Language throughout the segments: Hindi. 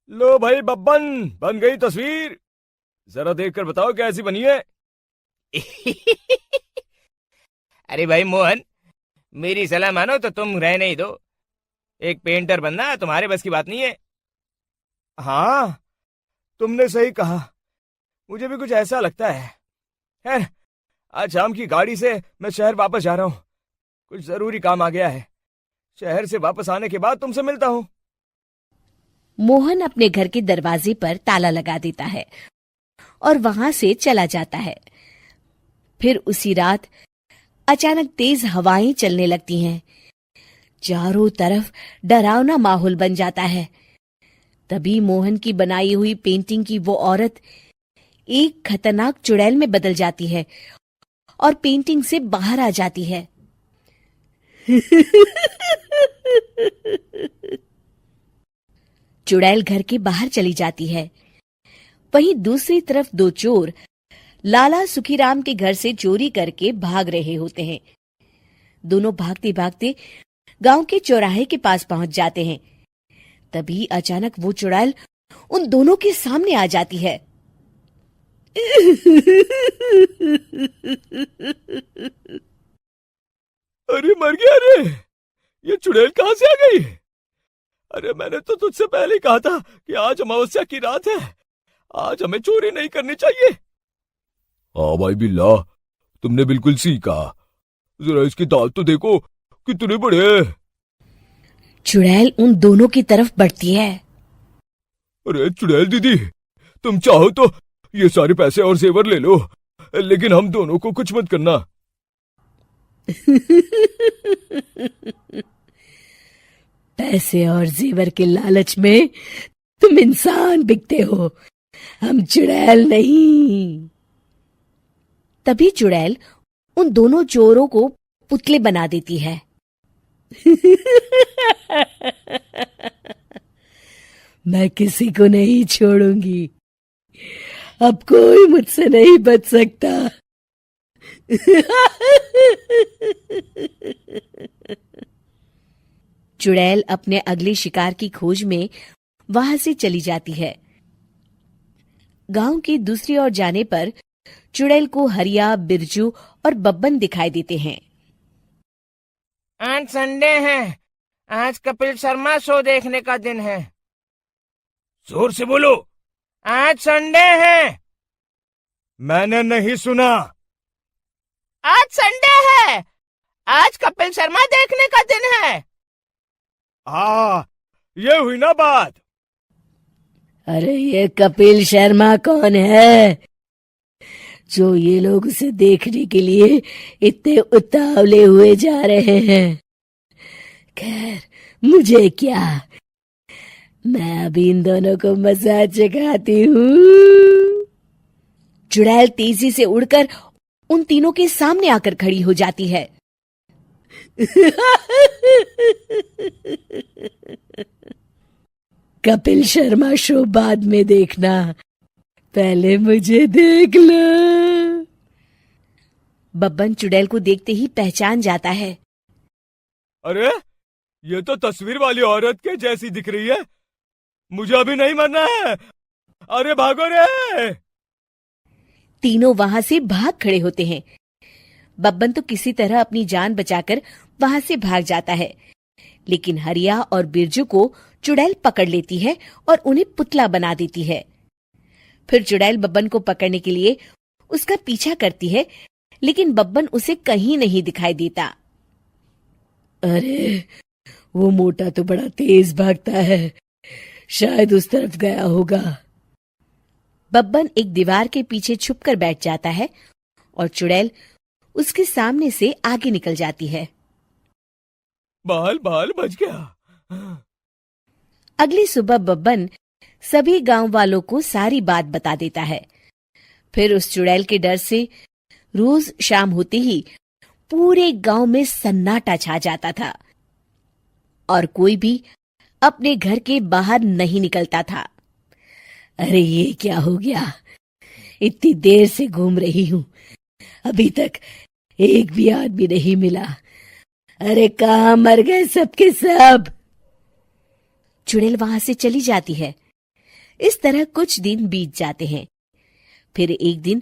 लो भाई बब्बन, बन गई तस्वीर। जरा देखकर बताओ कैसी बनी है। अरे भाई मोहन, मेरी सलाह मानो तो तुम रहने ही दो। एक पेंटर बनना तुम्हारे बस की बात नहीं है। हाँ, तुमने सही कहा। मुझे भी कुछ ऐसा लगता है। खैर, आज शाम की गाड़ी से मैं शहर वापस जा रहा हूँ। कुछ जरूरी काम आ गया है। शहर से वापस आने के बाद तुमसे मिलता हूँ। मोहन अपने घर के दरवाजे पर ताला लगा देता है और वहां से चला जाता है। फिर उसी रात अचानक तेज हवाएं चलने लगती हैं। चारों तरफ डरावना माहौल बन जाता है। तभी मोहन की बनाई हुई पेंटिंग की वो औरत एक खतरनाक चुड़ैल में बदल जाती है और पेंटिंग से बाहर आ जाती है। चुड़ैल घर के बाहर चली जाती है। वहीं दूसरी तरफ दो चोर लाला सुखीराम के घर से चोरी करके भाग रहे होते हैं। दोनों भागते भागते गांव के चौराहे के पास पहुंच जाते हैं। तभी अचानक वो चुड़ैल उन दोनों के सामने आ जाती है। अरे मर गया रे। ये चुड़ैल कहाँ से आ गई? अरे मैंने तो तुझसे पहले ही कहा था कि आज अमावस्या की रात है। आज हमें चोरी नहीं करनी चाहिए। हाँ भाई बिल्ला, तुमने बिल्कुल सही कहा। जरा इसके दांत तो देखो, कितने बड़े हैं। चुड़ैल उन दोनों की तरफ बढ़ती है। अरे चुड़ैल दीदी, तुम चाहो तो ये सारे पैसे और जेवर ले लो, लेकिन हम दोनों को कुछ मत करना। पैसे और जेवर के लालच में तुम इंसान बिकते हो, हम चुड़ैल नहीं। तभी चुड़ैल उन दोनों चोरों को पुतले बना देती है। मैं किसी को नहीं छोड़ूंगी। अब कोई मुझसे नहीं बच सकता। चुड़ैल अपने अगले शिकार की खोज में वहां से चली जाती है। गांव की दूसरी ओर जाने पर चुड़ैल को हरिया, बिरजू और बब्बन दिखाई देते हैं। आज संडे है। आज कपिल शर्मा शो देखने का दिन है। जोर से बोलो। आज संडे है। मैंने नहीं सुना। आज संडे है। आज कपिल शर्मा देखने का दिन है। हाँ, ये हुई ना बात। अरे ये कपिल शर्मा कौन है जो ये लोग उसे देखने के लिए इतने उतावले हुए जा रहे हैं? खैर, मुझे क्या, मैं अभी इन दोनों को मजा चखाती हूँ। चुड़ैल तेजी से उड़कर उन तीनों के सामने आकर खड़ी हो जाती है। कपिल शर्मा शो बाद में देखना, पहले मुझे देख लो। बब्बन चुड़ैल को देखते ही पहचान जाता है। अरे ये तो तस्वीर वाली औरत के जैसी दिख रही है। मुझे अभी नहीं मरना है। अरे भागो रे। तीनों वहां से भाग खड़े होते हैं। बब्बन तो किसी तरह अपनी जान बचाकर वहां से भाग जाता है, लेकिन हरिया और बिरजू को चुड़ैल पकड़ लेती है और उन्हें पुतला बना देती है। फिर चुड़ैल बब्बन को पकड़ने के लिए उसका पीछा करती है, लेकिन बब्बन उसे कहीं नहीं दिखाई देता। अरे वो मोटा तो बड़ा तेज भागता है, शायद उस तरफ गया होगा। बब्बन एक दीवार के पीछे छुपकर बैठ जाता है और चुड़ैल उसके सामने से आगे निकल जाती है। बाल बाल बच गया। अगली सुबह बब्बन सभी गांव वालों को सारी बात बता देता है। फिर उस चुड़ैल के डर से रोज शाम होते ही पूरे गांव में सन्नाटा छा जाता था और कोई भी अपने घर के बाहर नहीं निकलता था। अरे ये क्या हो गया? इतनी देर से घूम रही हूं, अभी तक एक भी आदमी नहीं मिला। अरे कहाँ मर गए सबके सब? चुड़ैल वहां से चली जाती है, इस तरह कुछ दिन बीत जाते हैं। फिर एक दिन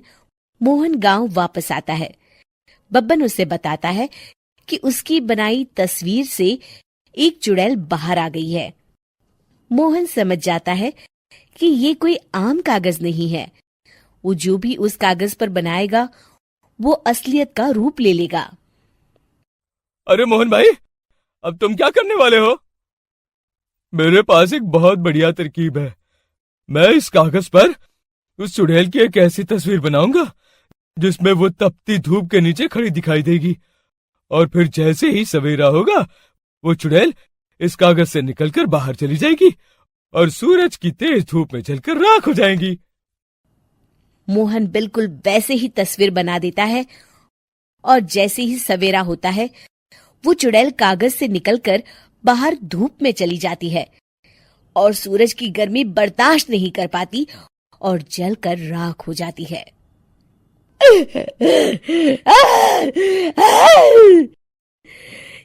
मोहन गांव वापस आता है। बब्बन उसे बताता है कि उसकी बनाई तस्वीर से एक चुड़ैल बाहर आ गई है। मोहन समझ जाता है कि ये कोई आम कागज नहीं है। वो जो भी उस कागज पर बनाएगा वो असलियत का रूप ले लेगा। अरे मोहन भाई, अब तुम क्या करने वाले हो? मेरे पास एक बहुत बढ़िया तरकीब है। मैं इस कागज पर उस चुड़ैल की एक ऐसी तस्वीर बनाऊंगा जिसमें वो तपती धूप के नीचे खड़ी दिखाई देगी, और फिर जैसे ही सवेरा होगा वो चुड़ैल इस कागज से निकलकर बाहर चली जाएगी और सूरज की तेज धूप में जलकर राख हो जाएंगी। मोहन बिल्कुल वैसे ही तस्वीर बना देता है और जैसे ही सवेरा होता है वो चुड़ैल कागज से निकलकर बाहर धूप में चली जाती है और सूरज की गर्मी बर्दाश्त नहीं कर पाती और जलकर राख हो जाती है।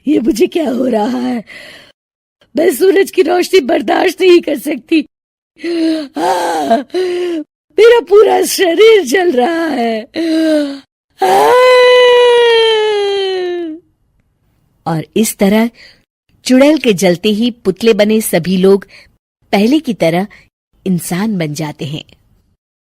ये मुझे क्या हो रहा है? मैं सूरज की रोशनी बर्दाश्त नहीं कर सकती। मेरा पूरा शरीर जल रहा है। और इस तरह चुड़ैल के जलते ही पुतले बने सभी लोग पहले की तरह इंसान बन जाते हैं।